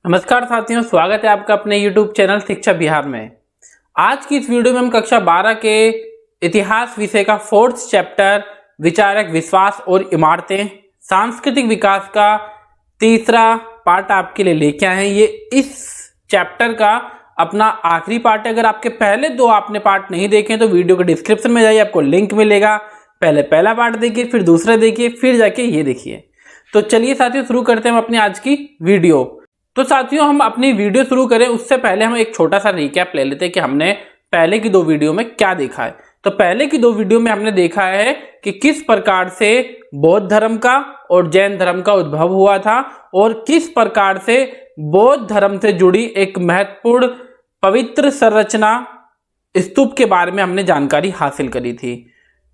नमस्कार साथियों, स्वागत है आपका अपने YouTube चैनल शिक्षा बिहार में। आज की इस वीडियो में हम कक्षा 12 के इतिहास विषय का 4th चैप्टर विचारक विश्वास और इमारतें सांस्कृतिक विकास का तीसरा पार्ट आपके लिए लेके आए हैं। ये इस चैप्टर का अपना आखिरी पार्ट है। अगर आपके पहले दो आपने पार्ट नहीं देखे तो वीडियो के डिस्क्रिप्शन में जाइए, आपको लिंक मिलेगा। पहले पहला पार्ट देखिए, फिर दूसरा देखिए, फिर जाके ये देखिए। तो चलिए साथियों, शुरू करते हैं हम अपनी आज की वीडियो। तो साथियों, हम अपनी वीडियो शुरू करें उससे पहले हम एक छोटा सा रिकैप ले लेते हैं कि हमने पहले की दो वीडियो में क्या देखा है। तो पहले की दो वीडियो में हमने देखा है कि किस प्रकार से बौद्ध धर्म का और जैन धर्म का उद्भव हुआ था और किस प्रकार से बौद्ध धर्म से जुड़ी एक महत्वपूर्ण पवित्र संरचना स्तूप के बारे में हमने जानकारी हासिल करी थी।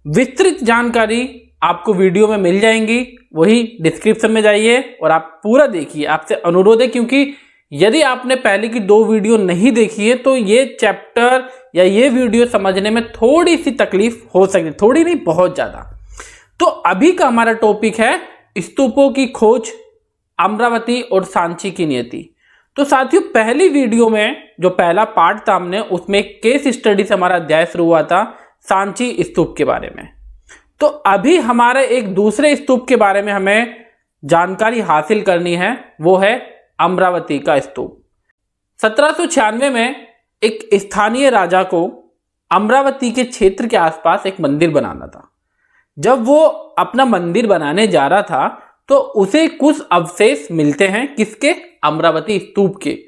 विस्तृत जानकारी आपको वीडियो में मिल जाएंगी, वही डिस्क्रिप्शन में जाइए और आप पूरा देखिए। आपसे अनुरोध है, क्योंकि यदि आपने पहले की दो वीडियो नहीं देखी है तो ये चैप्टर या ये वीडियो समझने में थोड़ी सी तकलीफ हो सकती है, थोड़ी नहीं बहुत ज्यादा। तो अभी का हमारा टॉपिक है स्तूपों की खोज, अमरावती और सांची की नियति। तो साथियों, पहली वीडियो में जो पहला पार्ट था हमने उसमें एक केस स्टडी से हमारा अध्याय शुरू हुआ था सांची स्तूप के बारे में। तो अभी हमारे एक दूसरे स्तूप के बारे में हमें जानकारी हासिल करनी है, वो है अमरावती का स्तूप। 1796 में एक स्थानीय राजा को अमरावती के क्षेत्र के आसपास एक मंदिर बनाना था। जब वो अपना मंदिर बनाने जा रहा था तो उसे कुछ अवशेष मिलते हैं, किसके? अमरावती स्तूप के।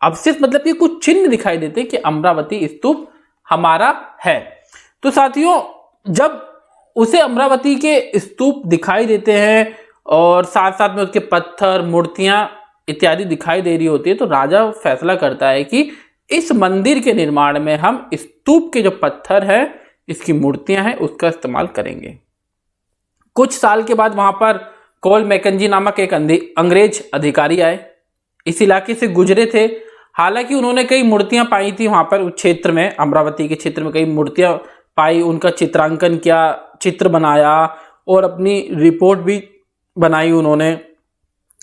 अवशेष मतलब कि कुछ चिन्ह दिखाई देते कि अमरावती स्तूप हमारा है। तो साथियों, जब उसे अमरावती के स्तूप दिखाई देते हैं और साथ साथ में उसके पत्थर, मूर्तियां इत्यादि दिखाई दे रही होती है, तो राजा फैसला करता है कि इस मंदिर के निर्माण में हम स्तूप के जो पत्थर है, इसकी मूर्तियां हैं, उसका इस्तेमाल करेंगे। कुछ साल के बाद वहां पर कॉल मैकेंजी नामक एक अंग्रेज अधिकारी आए, इस इलाके से गुजरे थे। हालांकि उन्होंने कई मूर्तियां पाई थी वहां पर, उस क्षेत्र में, अमरावती के क्षेत्र में कई मूर्तियां पाई, उनका चित्रांकन किया, चित्र बनाया और अपनी रिपोर्ट भी बनाई उन्होंने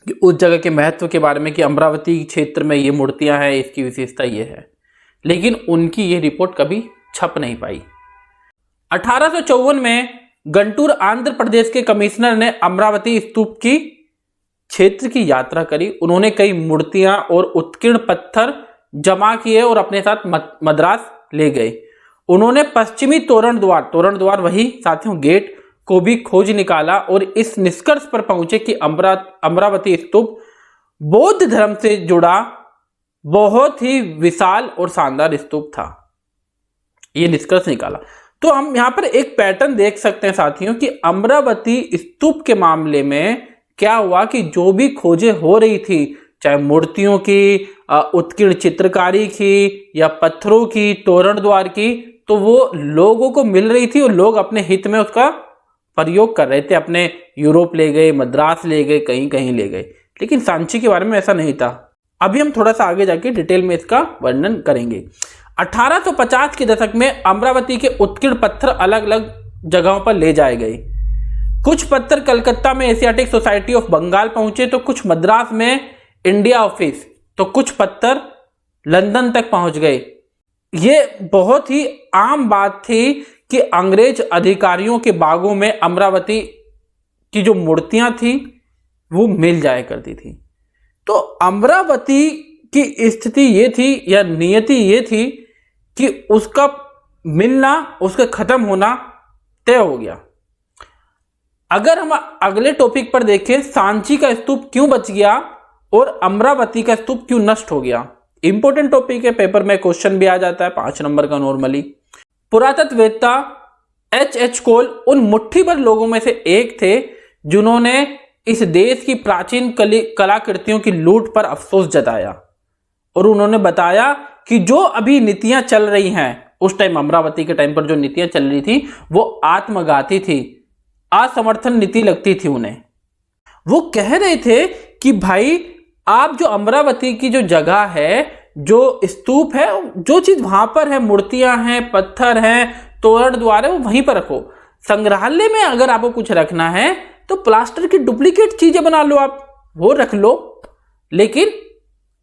कि उस जगह के महत्व के बारे में कि अमरावती क्षेत्र में ये मूर्तियां हैं, इसकी विशेषता ये है। लेकिन उनकी ये रिपोर्ट कभी छप नहीं पाई। 1854 में गंटूर आंध्र प्रदेश के कमिश्नर ने अमरावती स्तूप की क्षेत्र की यात्रा करी। उन्होंने कई मूर्तियां और उत्कीर्ण पत्थर जमा किए और अपने साथ मद्रास ले गए। उन्होंने पश्चिमी तोरण द्वार वही साथियों गेट को भी खोज निकाला और इस निष्कर्ष पर पहुंचे कि अमरावती स्तूप बौद्ध धर्म से जुड़ा बहुत ही विशाल और शानदार स्तूप था। ये निष्कर्ष निकाला। तो हम यहां पर एक पैटर्न देख सकते हैं साथियों कि अमरावती स्तूप के मामले में क्या हुआ कि जो भी खोजें हो रही थी, चाहे मूर्तियों की, उत्कीर्ण चित्रकारी की या पत्थरों की, तोरण द्वार की, तो वो लोगों को मिल रही थी और लोग अपने हित में उसका प्रयोग कर रहे थे। अपने यूरोप ले गए, मद्रास ले गए, कहीं कहीं ले गए। लेकिन सांची के बारे में ऐसा नहीं था। अभी हम थोड़ा सा आगे जाके डिटेल में इसका वर्णन करेंगे। 1850 के दशक में अमरावती के उत्कीर्ण पत्थर अलग अलग जगहों पर ले जाए गए। कुछ पत्थर कलकत्ता में एशियाटिक सोसाइटी ऑफ बंगाल पहुंचे, तो कुछ मद्रास में इंडिया ऑफिस, तो कुछ पत्थर लंदन तक पहुंच गए। ये बहुत ही आम बात थी कि अंग्रेज अधिकारियों के बागों में अमरावती की जो मूर्तियां थी वो मिल जाया करती थी। तो अमरावती की स्थिति ये थी या नियति ये थी कि उसका मिलना, उसका खत्म होना तय हो गया। अगर हम अगले टॉपिक पर देखें, सांची का स्तूप क्यों बच गया और अमरावती का स्तूप क्यों नष्ट हो गया, इंपॉर्टेंट टॉपिक है, पेपर में क्वेश्चन भी आ जाता है 5 नंबर का नॉर्मली। पुरातत्ववेत्ता H.H. कोल उन मुट्ठी भर लोगों में से एक थे जिन्होंने इस देश की प्राचीन कलाकृतियों की लूट पर अफसोस जताया और उन्होंने बताया कि जो अभी नीतियां चल रही हैं, उस टाइम अमरावती के टाइम पर जो नीतियां चल रही थी वो आत्मघाती थी, असमर्थन नीति लगती थी उन्हें। वो कह रहे थे कि भाई, आप जो अमरावती की जो जगह है, जो स्तूप है, जो चीज वहां पर है, मूर्तियां हैं, पत्थर हैं, तोरण द्वार है, वो वहीं पर रखो। संग्रहालय में अगर आपको कुछ रखना है तो प्लास्टर की डुप्लीकेट चीजें बना लो, आप वो रख लो, लेकिन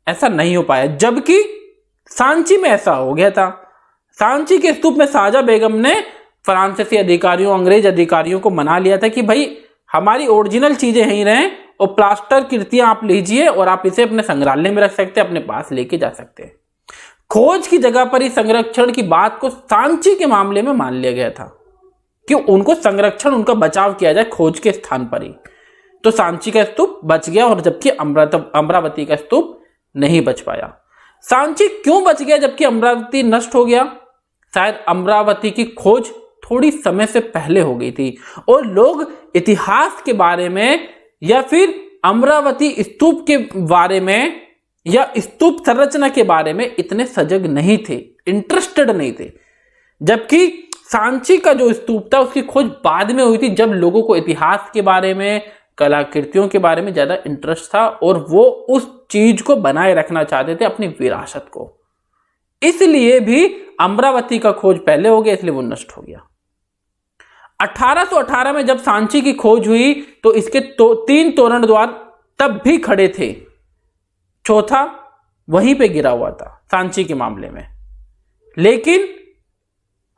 ऐसा नहीं हो पाया, जबकि सांची में ऐसा हो गया था। सांची के स्तूप में शाहजहां बेगम ने फ्रांसीसी अधिकारियों, अंग्रेज अधिकारियों को मना लिया था कि भाई हमारी ओरिजिनल चीजें यहीं रहें और प्लास्टर कृतियां आप लीजिए और आप इसे अपने संग्रहालय में रख सकते हैं, अपने पास लेके जा सकते हैं। खोज की जगह पर ही संरक्षण की बात को सांची के मामले में मान लिया गया था कि उनको संरक्षण, उनका बचाव किया जाए खोज के स्थान पर ही। तो सांची का स्तूप बच गया और जबकि अमरावती का स्तूप नहीं बच पाया। सांची क्यों बच गया जबकि अमरावती नष्ट हो गया? शायद अमरावती की खोज थोड़ी समय से पहले हो गई थी और लोग इतिहास के बारे में या फिर अमरावती स्तूप के बारे में या स्तूप संरचना के बारे में इतने सजग नहीं थे, इंटरेस्टेड नहीं थे। जबकि सांची का जो स्तूप था उसकी खोज बाद में हुई थी, जब लोगों को इतिहास के बारे में, कलाकृतियों के बारे में ज्यादा इंटरेस्ट था और वो उस चीज को बनाए रखना चाहते थे, अपनी विरासत को। इसलिए भी अमरावती का खोज पहले हो गया, इसलिए वो नष्ट हो गया। 1818 में जब सांची की खोज हुई तो इसके 3 तोरण द्वार तब भी खड़े थे, चौथा वहीं पे गिरा हुआ था सांची के मामले में। लेकिन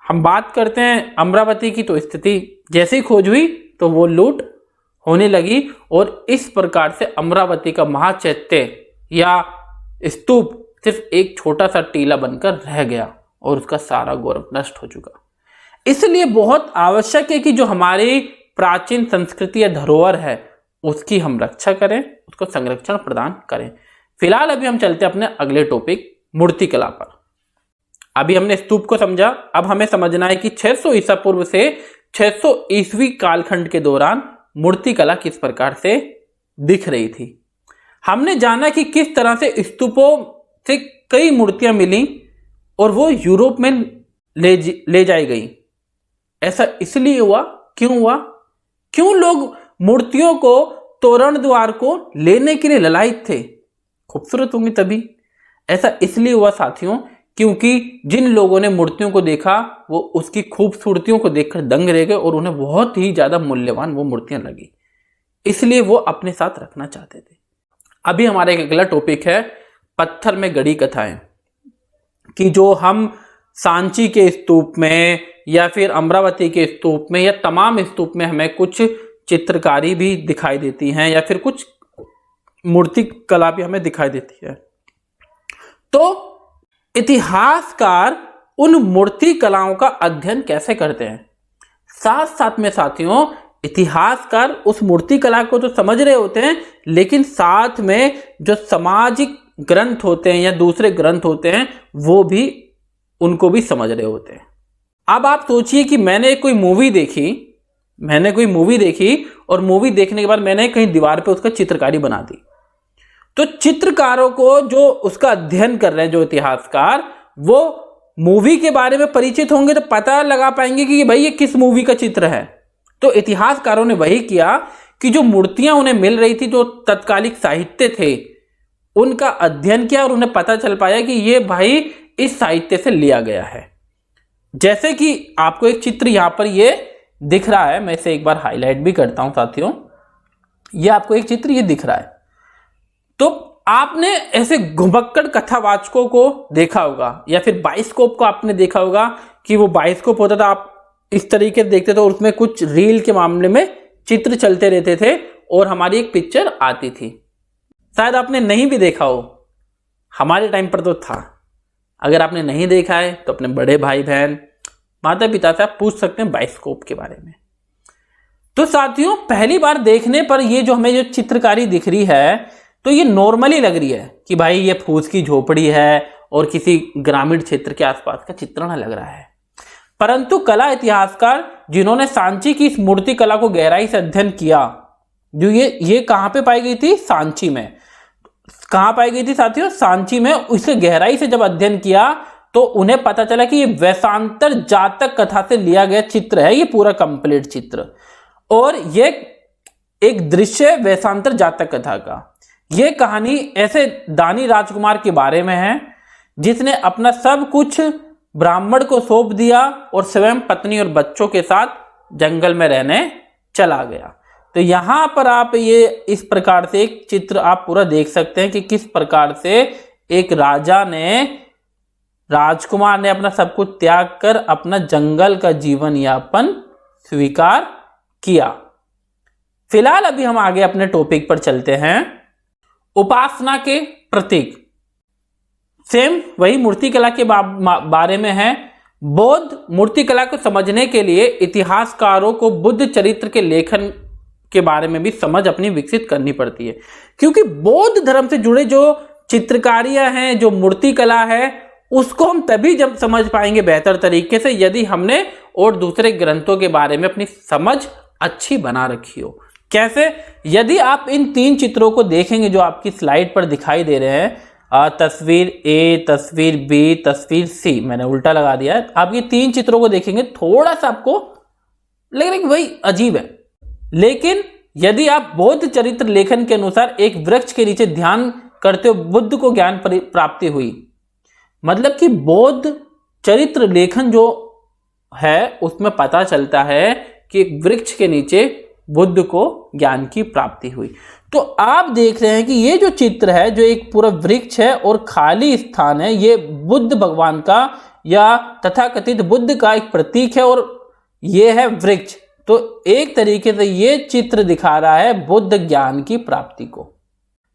हम बात करते हैं अमरावती की, तो स्थिति जैसी खोज हुई तो वो लूट होने लगी और इस प्रकार से अमरावती का महाचैत्य या स्तूप सिर्फ एक छोटा सा टीला बनकर रह गया और उसका सारा गौरव नष्ट हो चुका। इसलिए बहुत आवश्यक है कि जो हमारी प्राचीन संस्कृति या धरोहर है उसकी हम रक्षा करें, उसको संरक्षण प्रदान करें। फिलहाल अभी हम चलते हैं अपने अगले टॉपिक मूर्तिकला पर। अभी हमने स्तूप को समझा, अब हमें समझना है कि 600 ईसा पूर्व से 600 ईस्वी कालखंड के दौरान मूर्तिकला किस प्रकार से दिख रही थी। हमने जाना कि किस तरह से स्तूपों से कई मूर्तियां मिली और वो यूरोप में ले जाई गई। ऐसा इसलिए हुआ, क्यों हुआ? क्यों लोग मूर्तियों को, तोरण द्वार को लेने के लिए ललायित थे? खूबसूरत होंगी तभी। ऐसा इसलिए हुआ साथियों क्योंकि जिन लोगों ने मूर्तियों को देखा वो उसकी खूबसूरतियों को देखकर दंग रह गए और उन्हें बहुत ही ज्यादा मूल्यवान वो मूर्तियां लगी, इसलिए वो अपने साथ रखना चाहते थे। अभी हमारा एक अगला टॉपिक है पत्थर में गढ़ी कथाएं, कि जो हम सांची के स्तूप में या फिर अमरावती के स्तूप में या तमाम स्तूप में हमें कुछ चित्रकारी भी दिखाई देती हैं या फिर कुछ मूर्ति कला भी हमें दिखाई देती है। तो इतिहासकार उन मूर्ति कलाओं का अध्ययन कैसे करते हैं? साथ साथ में साथियों इतिहासकार उस मूर्ति कला को तो समझ रहे होते हैं, लेकिन साथ में जो सामाजिक ग्रंथ होते हैं या दूसरे ग्रंथ होते हैं वो भी उनको भी समझ रहे होते हैं। अब आप सोचिए कि मैंने कोई मूवी देखी और मूवी देखने के बाद मैंने कहीं दीवार पे उसका चित्रकारी बना दी, तो चित्रकारों को जो उसका अध्ययन कर रहे हैं जो इतिहासकार, वो मूवी के बारे में परिचित होंगे तो पता लगा पाएंगे कि भाई ये किस मूवी का चित्र है। तो इतिहासकारों ने वही किया कि जो मूर्तियां उन्हें मिल रही थी, जो तत्कालिक साहित्य थे, उनका अध्ययन किया और उन्हें पता चल पाया कि ये भाई इस साहित्य से लिया गया है। जैसे कि आपको एक चित्र यहां पर ये दिख रहा है, मैं इसे एक बार हाईलाइट भी करता हूं साथियों। ये आपको एक चित्र ये दिख रहा है, तो आपने ऐसे घुमक्कड़ कथावाचकों को देखा होगा या फिर बाइस्कोप को आपने देखा होगा कि वो बाइस्कोप होता था, आप इस तरीके से देखते थे और उसमें कुछ रील के मामले में चित्र चलते रहते थे और हमारी एक पिक्चर आती थी। शायद आपने नहीं भी देखा हो, हमारे टाइम पर तो था। अगर आपने नहीं देखा है तो अपने बड़े भाई बहन, माता पिता से आप पूछ सकते हैं बाइस्कोप के बारे में। तो साथियों पहली बार देखने पर ये जो हमें जो चित्रकारी दिख रही है तो ये नॉर्मली लग रही है कि भाई ये फूस की झोपड़ी है और किसी ग्रामीण क्षेत्र के आसपास का चित्रण लग रहा है। परंतु कला इतिहासकार जिन्होंने सांची की इस मूर्ति कला को गहराई से अध्ययन किया, जो ये कहां पे पाई गई थी? सांची में। कहां पाई गई थी साथियों? सांची में। इसके गहराई से जब अध्ययन किया तो उन्हें पता चला कि ये वैशांतर जातक कथा से लिया गया चित्र है, ये पूरा कंप्लीट चित्र। और ये एक दृश्य वैशांतर जातक कथा का। ये कहानी ऐसे दानी राजकुमार के बारे में है जिसने अपना सब कुछ ब्राह्मण को सौंप दिया और स्वयं पत्नी और बच्चों के साथ जंगल में रहने चला गया। तो यहां पर आप ये इस प्रकार से एक चित्र आप पूरा देख सकते हैं कि किस प्रकार से एक राजकुमार ने अपना सब कुछ त्याग कर अपना जंगल का जीवन यापन स्वीकार किया। फिलहाल अभी हम आगे अपने टॉपिक पर चलते हैं। उपासना के प्रतीक, सेम वही मूर्तिकला के बारे में है। बौद्ध मूर्तिकला को समझने के लिए इतिहासकारों को बुद्ध चरित्र के लेखन के बारे में भी समझ अपनी विकसित करनी पड़ती है, क्योंकि बौद्ध धर्म से जुड़े जो चित्रकारियां हैं, जो मूर्तिकला है, उसको हम तभी जब समझ पाएंगे बेहतर तरीके से यदि हमने और दूसरे ग्रंथों के बारे में अपनी समझ अच्छी बना रखी हो। कैसे? यदि आप इन 3 चित्रों को देखेंगे जो आपकी स्लाइड पर दिखाई दे रहे हैं, तस्वीर ए, तस्वीर बी, तस्वीर सी, मैंने उल्टा लगा दिया है। आप ये 3 चित्रों को देखेंगे, थोड़ा सा आपको लगेगा कि वही अजीब है, लेकिन यदि आप बौद्ध चरित्र लेखन के अनुसार एक वृक्ष के नीचे ध्यान करते हुए बुद्ध को ज्ञान प्राप्ति हुई, मतलब कि बौद्ध चरित्र लेखन जो है उसमें पता चलता है कि एक वृक्ष के नीचे बुद्ध को ज्ञान की प्राप्ति हुई। तो आप देख रहे हैं कि ये जो चित्र है, जो एक पूरा वृक्ष है और खाली स्थान है, ये बुद्ध भगवान का या तथाकथित बुद्ध का एक प्रतीक है और ये है वृक्ष। तो एक तरीके से ये चित्र दिखा रहा है बुद्ध ज्ञान की प्राप्ति को।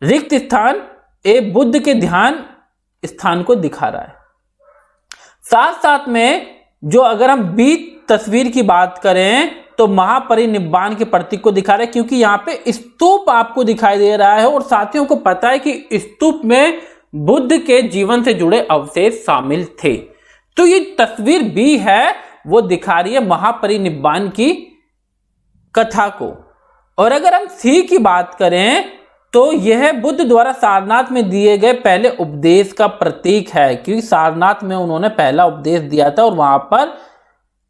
रिक्त स्थान एक बुद्ध के ध्यान स्थान को दिखा रहा है। साथ साथ में जो अगर हम बी तस्वीर की बात करें तो महापरिनिब्बाण के प्रतीक को दिखा रहा है, क्योंकि यहां पे स्तूप आपको दिखाई दे रहा है और साथियों को पता है कि स्तूप में बुद्ध के जीवन से जुड़े अवशेष शामिल थे। तो ये तस्वीर बी है, वो दिखा रही है महापरिनिब्बाण की कथा को। और अगर हम सी की बात करें तो यह बुद्ध द्वारा सारनाथ में दिए गए पहले उपदेश का प्रतीक है, क्योंकि सारनाथ में उन्होंने पहला उपदेश दिया था और वहां पर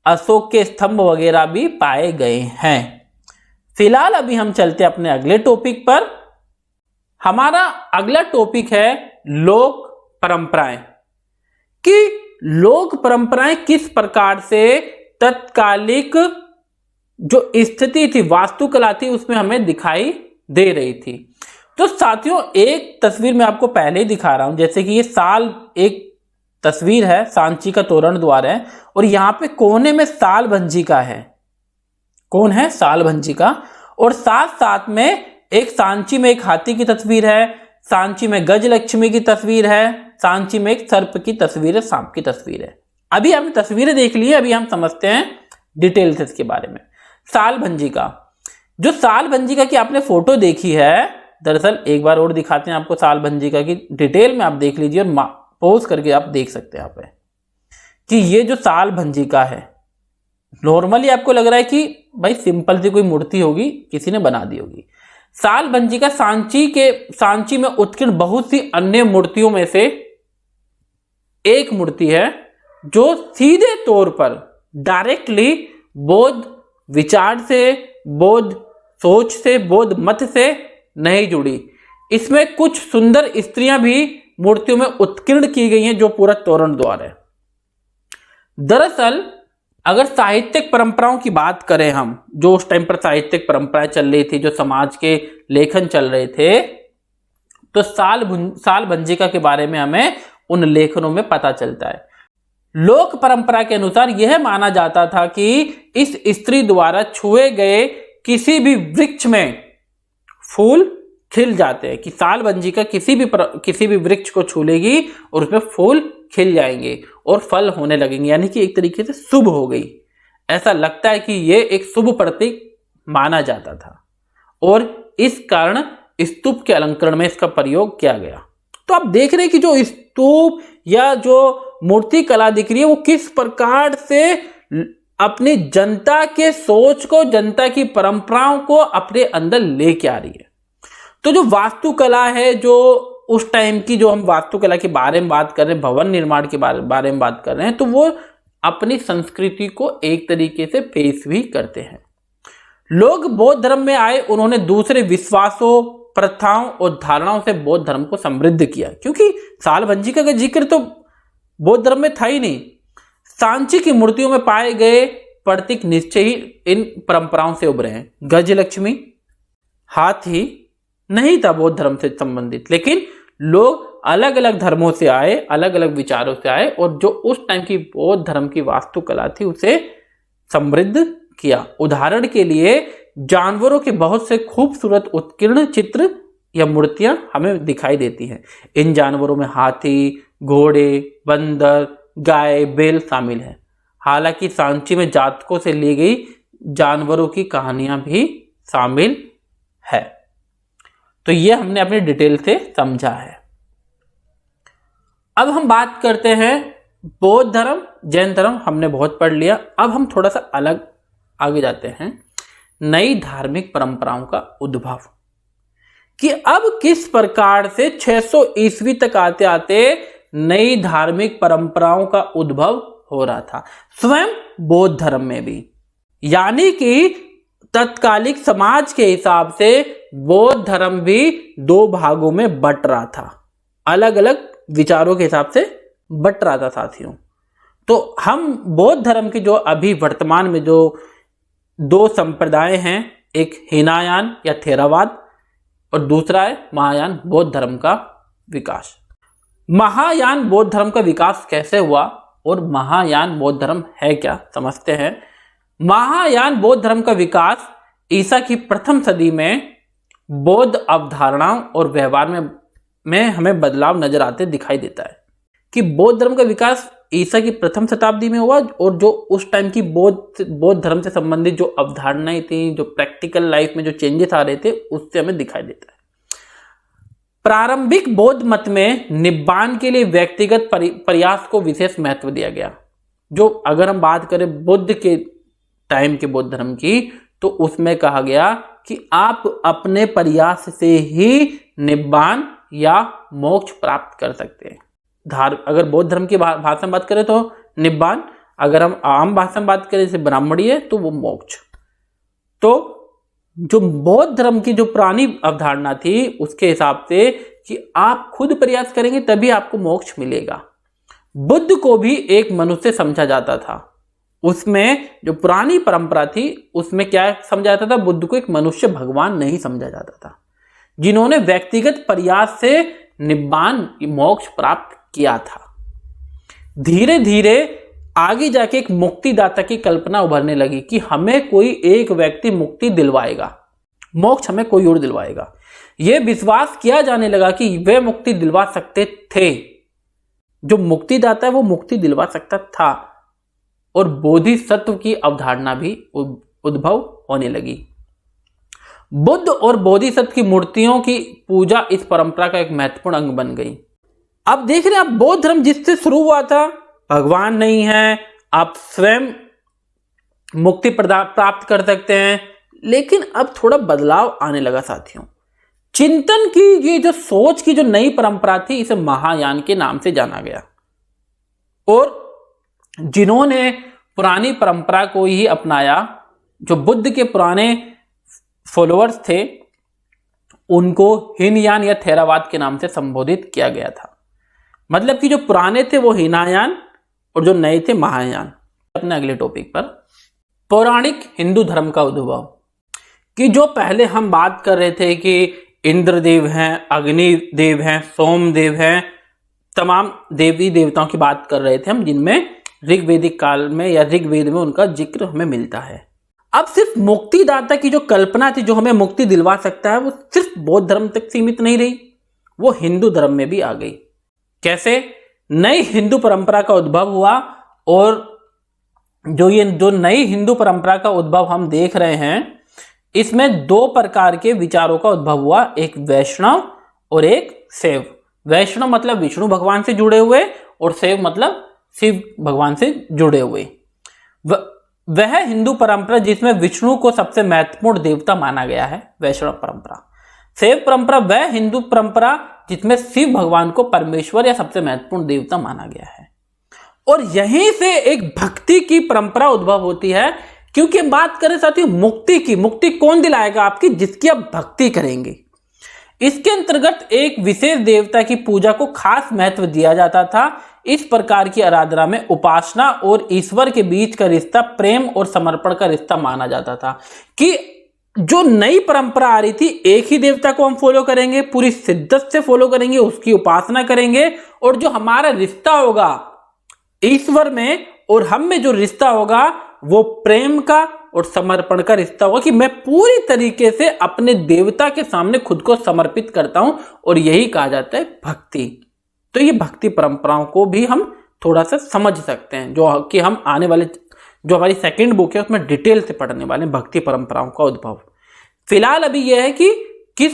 अशोक के स्तंभ वगैरह भी पाए गए हैं। फिलहाल अभी हम चलते हैं अपने अगले टॉपिक पर। हमारा अगला टॉपिक है लोक परंपराएं, कि लोक परंपराएं किस प्रकार से तत्कालिक जो स्थिति थी, वास्तुकला थी, उसमें हमें दिखाई दे रही थी। तो साथियों एक तस्वीर मैं आपको पहले ही दिखा रहा हूं, जैसे कि ये साल एक तस्वीर है, सांची का तोरण द्वार है और यहां पे कोने में साल भंजिका है। कौन है? साल भंजिका। और साथ साथ में एक सांची में एक हाथी की तस्वीर है, सांची में गजलक्ष्मी की तस्वीर है, सांची में एक सर्प की तस्वीर है, सांप की तस्वीर है। अभी हमने तस्वीरें देख ली है, अभी हम समझते हैं डिटेल से इसके बारे में। साल भंजिका, जो साल भंजिका की आपने फोटो देखी है, दरअसल एक बार और दिखाते हैं आपको साल भंजिका की डिटेल में, आप देख लीजिए और पोज करके आप देख सकते हैं यहाँ पे कि ये जो साल भंजिका है, नॉर्मली आपको लग रहा है कि भाई सिंपल सी कोई मूर्ति होगी, किसी ने बना दी होगी। साल भंजिका सांची में उत्कीर्ण बहुत सी अन्य मूर्तियों में से एक मूर्ति है जो सीधे तौर पर डायरेक्टली बौद्ध विचार से, बौद्ध सोच से, बौद्ध मत से नहीं जुड़ी। इसमें कुछ सुंदर स्त्रियां भी मूर्तियों में उत्कीर्ण की गई हैं, जो पूरा तोरण द्वार है। दरअसल अगर साहित्यिक परंपराओं की बात करें हम, जो उस टाइम पर साहित्यिक परंपराएं चल रही थी, जो समाज के लेखन चल रहे थे, तो साल भंजिका के बारे में हमें उन लेखनों में पता चलता है। लोक परंपरा के अनुसार यह माना जाता था कि इस स्त्री द्वारा छुए गए किसी भी वृक्ष में फूल खिल जाते हैं, कि साल भंजिका किसी भी वृक्ष को छू लेगी और उसमें फूल खिल जाएंगे और फल होने लगेंगे, यानी कि एक तरीके से शुभ हो गई। ऐसा लगता है कि यह एक शुभ प्रतीक माना जाता था और इस कारण स्तूप के अलंकरण में इसका प्रयोग किया गया। तो आप देख रहे हैं कि जो स्तूप या जो मूर्ति कला दिख रही है वो किस प्रकार से अपनी जनता के सोच को, जनता की परंपराओं को अपने अंदर लेके आ रही है। तो जो वास्तुकला है, जो उस टाइम की, जो हम वास्तुकला के बारे में बात कर रहे हैं, भवन निर्माण के बारे में बात कर रहे हैं, तो वो अपनी संस्कृति को एक तरीके से पेश भी करते हैं। लोग बौद्ध धर्म में आए, उन्होंने दूसरे विश्वासों, प्रथाओं और धारणाओं से बौद्ध धर्म को समृद्ध किया, क्योंकि साल भंजिका का जिक्र तो बौद्ध धर्म में था ही नहीं। सांची की मूर्तियों में पाए गए प्रतीक निश्चय ही इन परंपराओं से उभरे हैं। गजलक्ष्मी, हाथी नहीं था बौद्ध धर्म से संबंधित, लेकिन लोग अलग अलग धर्मों से आए, अलग अलग विचारों से आए और जो उस टाइम की बौद्ध धर्म की वास्तुकला थी उसे समृद्ध किया। उदाहरण के लिए जानवरों के बहुत से खूबसूरत उत्कीर्ण चित्र या मूर्तियां हमें दिखाई देती हैं। इन जानवरों में हाथी, घोड़े, बंदर, गाय, बैल शामिल है। हालांकि सांची में जातकों से ली गई जानवरों की कहानियां भी शामिल है। तो ये हमने अपनी डिटेल से समझा है। अब हम बात करते हैं बौद्ध धर्म, जैन धर्म हमने बहुत पढ़ लिया। अब हम थोड़ा सा अलग आगे जाते हैं, नई धार्मिक परंपराओं का उद्भव, कि अब किस प्रकार से 600 ईस्वी तक आते आते नई धार्मिक परंपराओं का उद्भव हो रहा था, स्वयं बौद्ध धर्म में भी। यानी कि तत्कालिक समाज के हिसाब से बौद्ध धर्म भी दो भागों में बट रहा था, अलग अलग विचारों के हिसाब से बट रहा था साथियों। तो हम बौद्ध धर्म के जो अभी वर्तमान में जो दो संप्रदाय हैं, एक हीनायान या थेरावाद और दूसरा है महायान बौद्ध धर्म का विकास। महायान बौद्ध धर्म का विकास कैसे हुआ और महायान बौद्ध धर्म है क्या, समझते हैं। महायान बौद्ध धर्म का विकास ईसा की प्रथम सदी में बौद्ध अवधारणाओं और व्यवहार में हमें बदलाव नजर आते दिखाई देता है कि बौद्ध धर्म का विकास ईसा की प्रथम शताब्दी में हुआ और जो उस टाइम की बौद्ध धर्म से संबंधित जो अवधारणाएं थी, जो प्रैक्टिकल लाइफ में जो चेंजेस आ रहे थे, उससे हमें दिखाई देता है। प्रारंभिक बौद्ध मत में निब्बान के लिए व्यक्तिगत प्रयास को विशेष महत्व दिया गया। जो अगर हम बात करें बुद्ध के टाइम के बौद्ध धर्म की, तो उसमें कहा गया कि आप अपने प्रयास से ही निब्बान या मोक्ष प्राप्त कर सकते हैं। अगर बौद्ध धर्म की भाषा में बात करें तो निब्बान, अगर हम आम भाषा में बात करें जैसे ब्राह्मणीय तो वो मोक्ष। तो जो बौद्ध धर्म की जो पुरानी अवधारणा थी उसके हिसाब से कि आप खुद प्रयास करेंगे तभी आपको मोक्ष मिलेगा। बुद्ध को भी एक मनुष्य समझा जाता था। उसमें जो पुरानी परंपरा थी उसमें क्या समझा जाता था, बुद्ध को एक मनुष्य भगवान नहीं समझा जाता था, जिन्होंने व्यक्तिगत प्रयास से निब्बान मोक्ष प्राप्त किया था। धीरे धीरे आगे जाके एक मुक्तिदाता की कल्पना उभरने लगी कि हमें कोई एक व्यक्ति मुक्ति दिलवाएगा, मोक्ष हमें कोई और दिलवाएगा। यह विश्वास किया जाने लगा कि वे मुक्ति दिलवा सकते थे, जो मुक्तिदाता है वो मुक्ति दिलवा सकता था, और बोधिसत्व की अवधारणा भी उद्भव होने लगी। बुद्ध और बोधिसत्व की मूर्तियों की पूजा इस परंपरा का एक महत्वपूर्ण अंग बन गई। अब देख रहे हैं आप, बौद्ध धर्म जिससे शुरू हुआ था, भगवान नहीं है, आप स्वयं मुक्ति प्राप्त कर सकते हैं, लेकिन अब थोड़ा बदलाव आने लगा साथियों। चिंतन की ये जो सोच की जो नई परंपरा थी, इसे महायान के नाम से जाना गया, और जिन्होंने पुरानी परंपरा को ही अपनाया, जो बुद्ध के पुराने फॉलोअर्स थे, उनको हीनयान या थेरावाद के नाम से संबोधित किया गया था। मतलब कि जो पुराने थे वो हीनायान और जो नए थे महायान। अपने अगले टॉपिक पर, पौराणिक हिंदू धर्म का उद्भव, कि जो पहले हम बात कर रहे थे कि इंद्रदेव हैं, अग्निदेव हैं, सोमदेव हैं, तमाम देवी देवताओं की बात कर रहे थे हम, जिनमें ऋग्वेदिक काल में या ऋग्वेद में उनका जिक्र हमें मिलता है। अब सिर्फ मुक्तिदाता की जो कल्पना थी, जो हमें मुक्ति दिलवा सकता है, वो सिर्फ बौद्ध धर्म तक सीमित नहीं रही, वो हिंदू धर्म में भी आ गई। कैसे? नई हिंदू परंपरा का उद्भव हुआ, और जो नई हिंदू परंपरा का उद्भव हम देख रहे हैं, इसमें दो प्रकार के विचारों का उद्भव हुआ, एक वैष्णव और एक शैव। वैष्णव मतलब विष्णु भगवान से जुड़े हुए, और शैव मतलब शिव भगवान से जुड़े हुए। वह हिंदू परंपरा जिसमें विष्णु को सबसे महत्वपूर्ण देवता माना गया है, वैष्णव परंपरा। शैव परंपरा वह हिंदू परंपरा जिसमें शिव भगवान को परमेश्वर या सबसे महत्वपूर्ण देवता माना गया है। और यहीं से एक भक्ति की परंपरा उद्भव होती है, क्योंकि हम बात करें साथियों मुक्ति की। मुक्ति कौन दिलाएगा आपकी? जिसकी आप भक्ति करेंगे। इसके अंतर्गत एक विशेष देवता की पूजा को खास महत्व दिया जाता था। इस प्रकार की आराधना में उपासना और ईश्वर के बीच का रिश्ता प्रेम और समर्पण का रिश्ता माना जाता था, कि जो नई परंपरा आ रही थी, एक ही देवता को हम फॉलो करेंगे, पूरी शिद्दत से फॉलो करेंगे, उसकी उपासना करेंगे, और जो हमारा रिश्ता होगा ईश्वर में और हम में जो रिश्ता होगा वो प्रेम का और समर्पण का रिश्ता होगा कि मैं पूरी तरीके से अपने देवता के सामने खुद को समर्पित करता हूं, और यही कहा जाता है भक्ति। तो ये भक्ति परंपराओं को भी हम थोड़ा सा समझ सकते हैं, जो कि हम आने वाले जो हमारी सेकंड बुक है उसमें डिटेल से पढ़ने वाले हैं, भक्ति परंपराओं का उद्भव। फिलहाल अभी यह है कि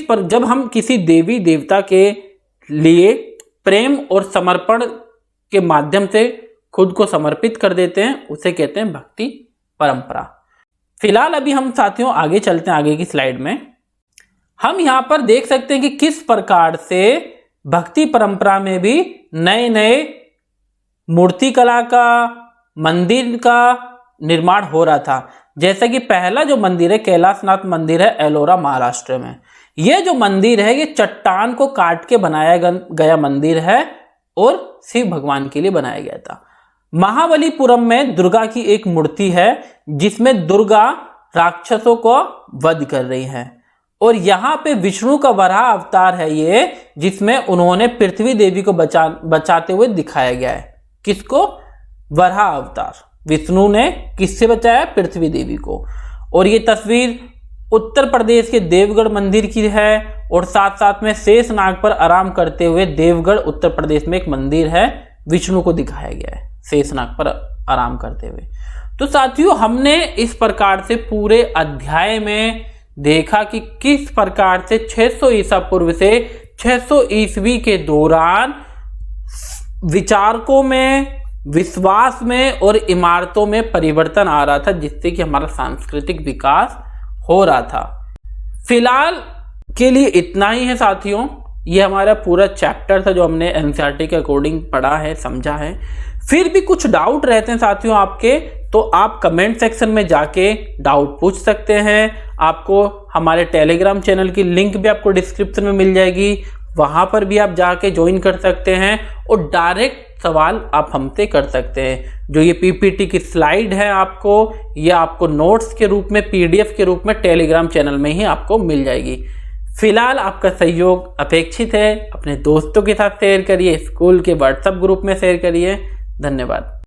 जब हम किसी देवी देवता के लिए प्रेम और समर्पण के माध्यम से खुद को समर्पित कर देते हैं, उसे कहते हैं भक्ति परंपरा। फिलहाल अभी हम साथियों आगे चलते हैं, आगे की स्लाइड में हम यहां पर देख सकते हैं कि किस प्रकार से भक्ति परंपरा में भी नए नए मूर्ति कला का, मंदिर का निर्माण हो रहा था। जैसा कि पहला जो मंदिर है कैलाशनाथ मंदिर है एलोरा महाराष्ट्र में। यह जो मंदिर है ये चट्टान को काट के बनाया गया मंदिर है और शिव भगवान के लिए बनाया गया था। महाबलीपुरम में दुर्गा की एक मूर्ति है जिसमें दुर्गा राक्षसों को वध कर रही है, और यहाँ पे विष्णु का वराह अवतार है ये, जिसमें उन्होंने पृथ्वी देवी को बचाते हुए दिखाया गया है। किसको? वराह अवतार। विष्णु ने किससे बचाया? पृथ्वी देवी को। और ये तस्वीर उत्तर प्रदेश के देवगढ़ मंदिर की है, और साथ साथ में शेषनाग पर आराम करते हुए देवगढ़ उत्तर प्रदेश में एक मंदिर है, विष्णु को दिखाया गया है शेषनाग पर आराम करते हुए। तो साथियों हमने इस प्रकार से पूरे अध्याय में देखा कि किस प्रकार से 600 ईसा पूर्व से 600 ईस्वी के दौरान विचारकों में, विश्वास में और इमारतों में परिवर्तन आ रहा था, जिससे कि हमारा सांस्कृतिक विकास हो रहा था। फिलहाल के लिए इतना ही है साथियों, ये हमारा पूरा चैप्टर था जो हमने एनसीईआरटी के अकॉर्डिंग पढ़ा है, समझा है। फिर भी कुछ डाउट रहते हैं साथियों आपके, तो आप कमेंट सेक्शन में जाके डाउट पूछ सकते हैं। आपको हमारे टेलीग्राम चैनल की लिंक भी आपको डिस्क्रिप्शन में मिल जाएगी, वहां पर भी आप जाके ज्वाइन कर सकते हैं और डायरेक्ट सवाल आप हमसे कर सकते हैं। जो ये पीपीटी की स्लाइड है आपको, ये आपको नोट्स के रूप में, पीडीएफ के रूप में टेलीग्राम चैनल में ही आपको मिल जाएगी। फिलहाल आपका सहयोग अपेक्षित है। अपने दोस्तों के साथ शेयर करिए, स्कूल के व्हाट्सएप ग्रुप में शेयर करिए। धन्यवाद।